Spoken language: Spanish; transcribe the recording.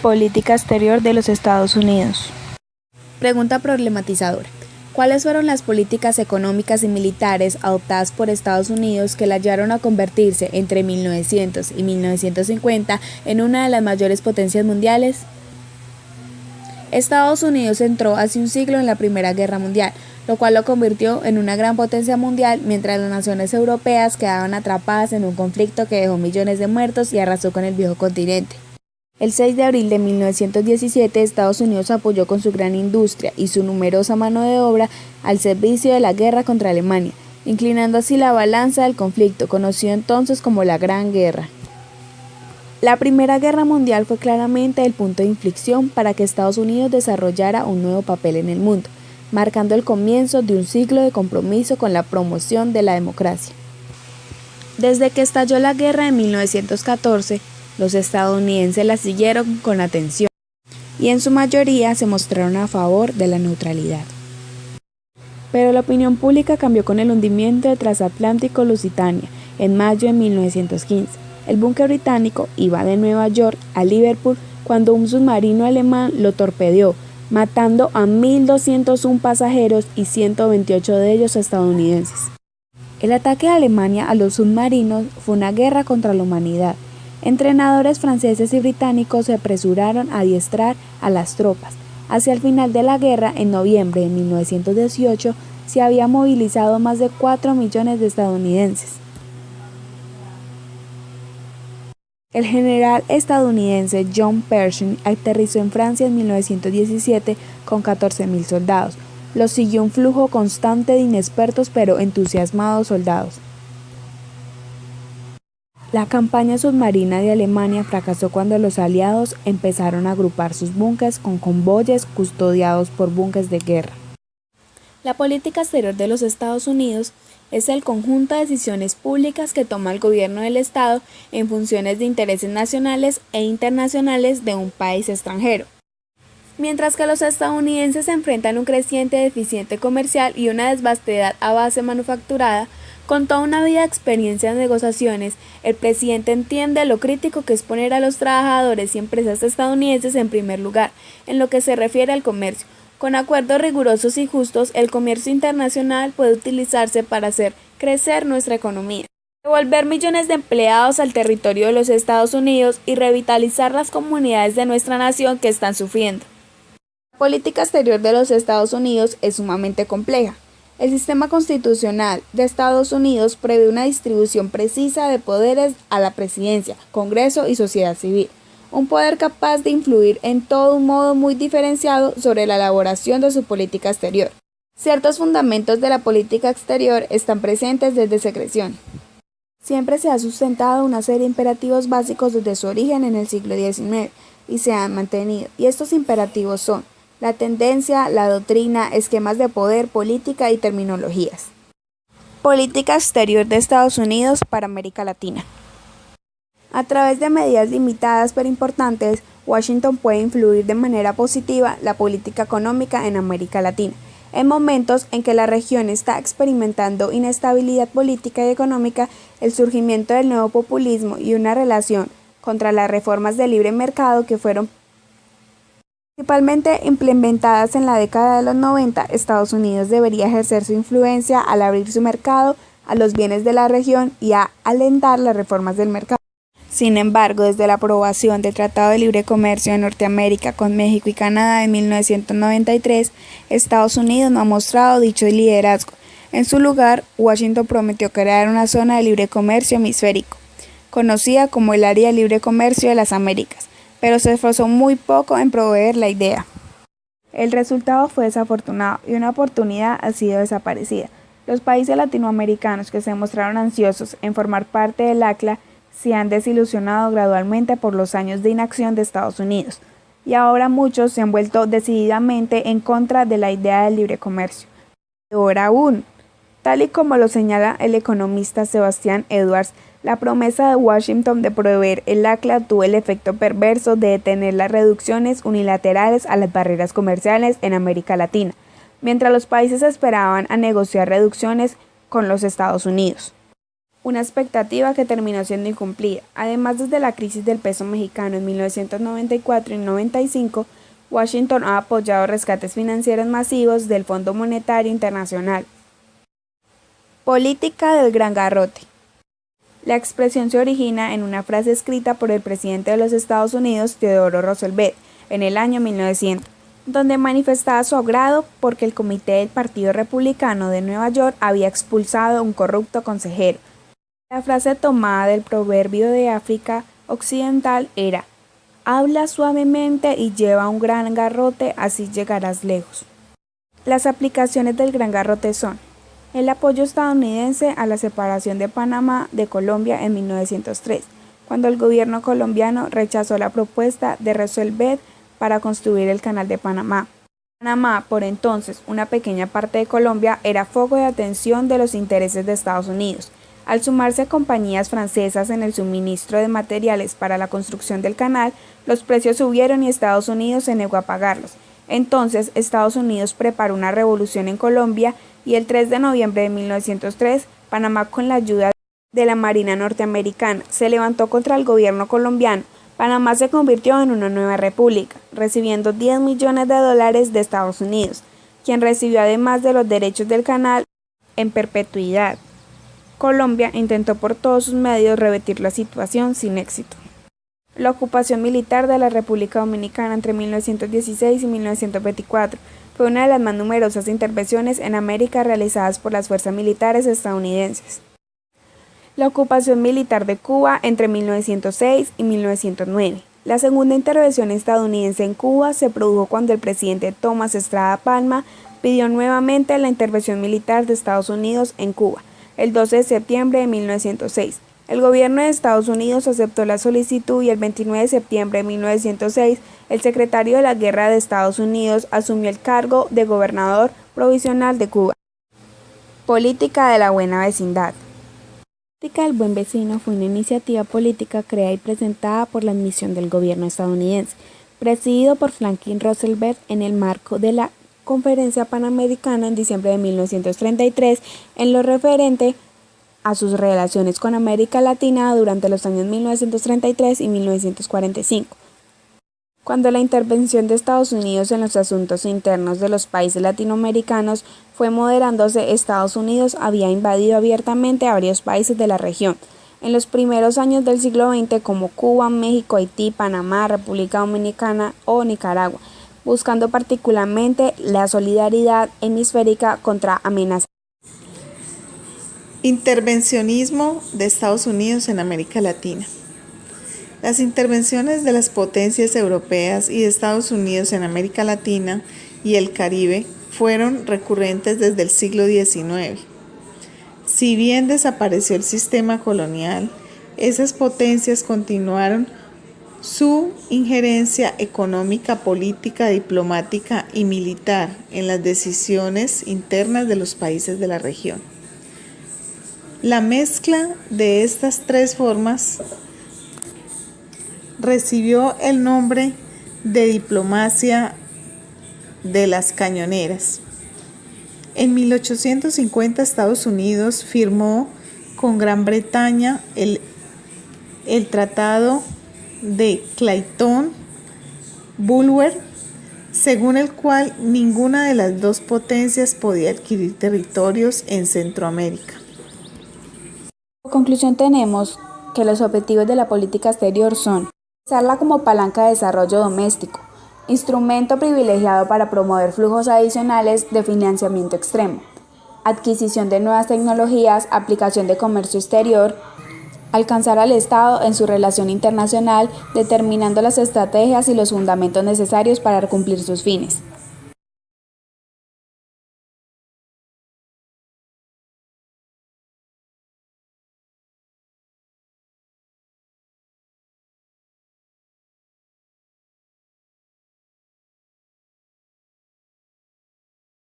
Política exterior de los Estados Unidos. Pregunta problematizadora. ¿Cuáles fueron las políticas económicas y militares adoptadas por Estados Unidos que la llevaron a convertirse entre 1900 y 1950 en una de las mayores potencias mundiales? Estados Unidos entró hace un siglo en la Primera Guerra Mundial, lo cual lo convirtió en una gran potencia mundial, mientras las naciones europeas quedaban atrapadas en un conflicto que dejó millones de muertos y arrasó con el viejo continente. El 6 de abril de 1917, Estados Unidos apoyó con su gran industria y su numerosa mano de obra al servicio de la guerra contra Alemania, inclinando así la balanza del conflicto, conocido entonces como la Gran Guerra. La Primera Guerra Mundial fue claramente el punto de inflexión para que Estados Unidos desarrollara un nuevo papel en el mundo, marcando el comienzo de un siglo de compromiso con la promoción de la democracia. Desde que estalló la guerra en 1914, los estadounidenses la siguieron con atención y en su mayoría se mostraron a favor de la neutralidad. Pero la opinión pública cambió con el hundimiento del transatlántico Lusitania en mayo de 1915. El buque británico iba de Nueva York a Liverpool cuando un submarino alemán lo torpedeó, matando a 1.201 pasajeros y 128 de ellos estadounidenses. El ataque de Alemania a los submarinos fue una guerra contra la humanidad. Entrenadores franceses y británicos se apresuraron a adiestrar a las tropas. Hacia el final de la guerra, en noviembre de 1918, se había movilizado más de 4 millones de estadounidenses. El general estadounidense John Pershing aterrizó en Francia en 1917 con 14.000 soldados. Lo siguió un flujo constante de inexpertos pero entusiasmados soldados. La campaña submarina de Alemania fracasó cuando los aliados empezaron a agrupar sus buques con convoyes custodiados por buques de guerra. La política exterior de los Estados Unidos es el conjunto de decisiones públicas que toma el gobierno del Estado en funciones de intereses nacionales e internacionales de un país extranjero. Mientras que los estadounidenses enfrentan un creciente déficit comercial y una desvastedad a base manufacturada, con toda una vida de experiencia en negociaciones, el presidente entiende lo crítico que es poner a los trabajadores y empresas estadounidenses en primer lugar, en lo que se refiere al comercio. Con acuerdos rigurosos y justos, el comercio internacional puede utilizarse para hacer crecer nuestra economía, devolver millones de empleados al territorio de los Estados Unidos y revitalizar las comunidades de nuestra nación que están sufriendo. La política exterior de los Estados Unidos es sumamente compleja. El sistema constitucional de Estados Unidos prevé una distribución precisa de poderes a la presidencia, Congreso y sociedad civil, un poder capaz de influir en todo un modo muy diferenciado sobre la elaboración de su política exterior. Ciertos fundamentos de la política exterior están presentes desde su creación. Siempre se ha sustentado una serie de imperativos básicos desde su origen en el siglo XIX y se han mantenido, y estos imperativos son la tendencia, la doctrina, esquemas de poder, política y terminologías. Política exterior de Estados Unidos para América Latina. A través de medidas limitadas pero importantes, Washington puede influir de manera positiva la política económica en América Latina, en momentos en que la región está experimentando inestabilidad política y económica, el surgimiento del nuevo populismo y una relación contra las reformas de libre mercado que fueron principalmente implementadas en la década de los 90, Estados Unidos debería ejercer su influencia al abrir su mercado a los bienes de la región y a alentar las reformas del mercado. Sin embargo, desde la aprobación del Tratado de Libre Comercio de Norteamérica con México y Canadá en 1993, Estados Unidos no ha mostrado dicho liderazgo. En su lugar, Washington prometió crear una zona de libre comercio hemisférico, conocida como el Área de Libre Comercio de las Américas, pero se esforzó muy poco en proveer la idea. El resultado fue desafortunado y una oportunidad ha sido desaparecida. Los países latinoamericanos que se mostraron ansiosos en formar parte del ACLA se han desilusionado gradualmente por los años de inacción de Estados Unidos, y ahora muchos se han vuelto decididamente en contra de la idea del libre comercio. Peor aún, tal y como lo señala el economista Sebastián Edwards, la promesa de Washington de proveer el ACLA tuvo el efecto perverso de detener las reducciones unilaterales a las barreras comerciales en América Latina, mientras los países esperaban a negociar reducciones con los Estados Unidos. una expectativa que terminó siendo incumplida. Además, desde la crisis del peso mexicano en 1994 y 95, Washington ha apoyado rescates financieros masivos del Fondo Monetario Internacional. Política del Gran Garrote. La expresión se origina en una frase escrita por el presidente de los Estados Unidos, Theodore Roosevelt, en el año 1900, donde manifestaba su agrado porque el comité del Partido Republicano de Nueva York había expulsado a un corrupto consejero. La frase tomada del proverbio de África Occidental era: habla suavemente y lleva un gran garrote, así llegarás lejos. Las aplicaciones del Gran Garrote son: el apoyo estadounidense a la separación de Panamá de Colombia en 1903, cuando el gobierno colombiano rechazó la propuesta de Roosevelt para construir el Canal de Panamá. Panamá, por entonces una pequeña parte de Colombia, era foco de atención de los intereses de Estados Unidos. Al sumarse a compañías francesas en el suministro de materiales para la construcción del canal, los precios subieron y Estados Unidos se negó a pagarlos. Entonces, Estados Unidos preparó una revolución en Colombia y el 3 de noviembre de 1903, Panamá, con la ayuda de la Marina norteamericana, se levantó contra el gobierno colombiano. Panamá se convirtió en una nueva república, recibiendo $10 millones de Estados Unidos, quien recibió además de los derechos del canal en perpetuidad. Colombia intentó por todos sus medios revertir la situación sin éxito. La ocupación militar de la República Dominicana entre 1916 y 1924 fue una de las más numerosas intervenciones en América realizadas por las fuerzas militares estadounidenses. La ocupación militar de Cuba entre 1906 y 1909. La segunda intervención estadounidense en Cuba se produjo cuando el presidente Tomás Estrada Palma pidió nuevamente la intervención militar de Estados Unidos en Cuba, el 12 de septiembre de 1906. El gobierno de Estados Unidos aceptó la solicitud y el 29 de septiembre de 1906, el secretario de la Guerra de Estados Unidos asumió el cargo de gobernador provisional de Cuba. Política de la buena vecindad. La política del buen vecino fue una iniciativa política creada y presentada por la admisión del gobierno estadounidense, presidido por Franklin Roosevelt en el marco de la Conferencia Panamericana en diciembre de 1933, en lo referente a sus relaciones con América Latina durante los años 1933 y 1945. Cuando la intervención de Estados Unidos en los asuntos internos de los países latinoamericanos fue moderándose, Estados Unidos había invadido abiertamente a varios países de la región. En los primeros años del siglo XX, como Cuba, México, Haití, Panamá, República Dominicana o Nicaragua, buscando particularmente la solidaridad hemisférica contra amenazas. Intervencionismo de Estados Unidos en América Latina. Las intervenciones de las potencias europeas y de Estados Unidos en América Latina y el Caribe fueron recurrentes desde el siglo XIX. Si bien desapareció el sistema colonial, esas potencias continuaron su injerencia económica, política, diplomática y militar en las decisiones internas de los países de la región. La mezcla de estas tres formas recibió el nombre de diplomacia de las cañoneras. En 1850 Estados Unidos firmó con Gran Bretaña el Tratado de Clayton-Bulwer, según el cual ninguna de las dos potencias podía adquirir territorios en Centroamérica. Como conclusión tenemos que los objetivos de la política exterior son usarla como palanca de desarrollo doméstico, instrumento privilegiado para promover flujos adicionales de financiamiento extremo, adquisición de nuevas tecnologías, aplicación de comercio exterior, alcanzar al Estado en su relación internacional, determinando las estrategias y los fundamentos necesarios para cumplir sus fines.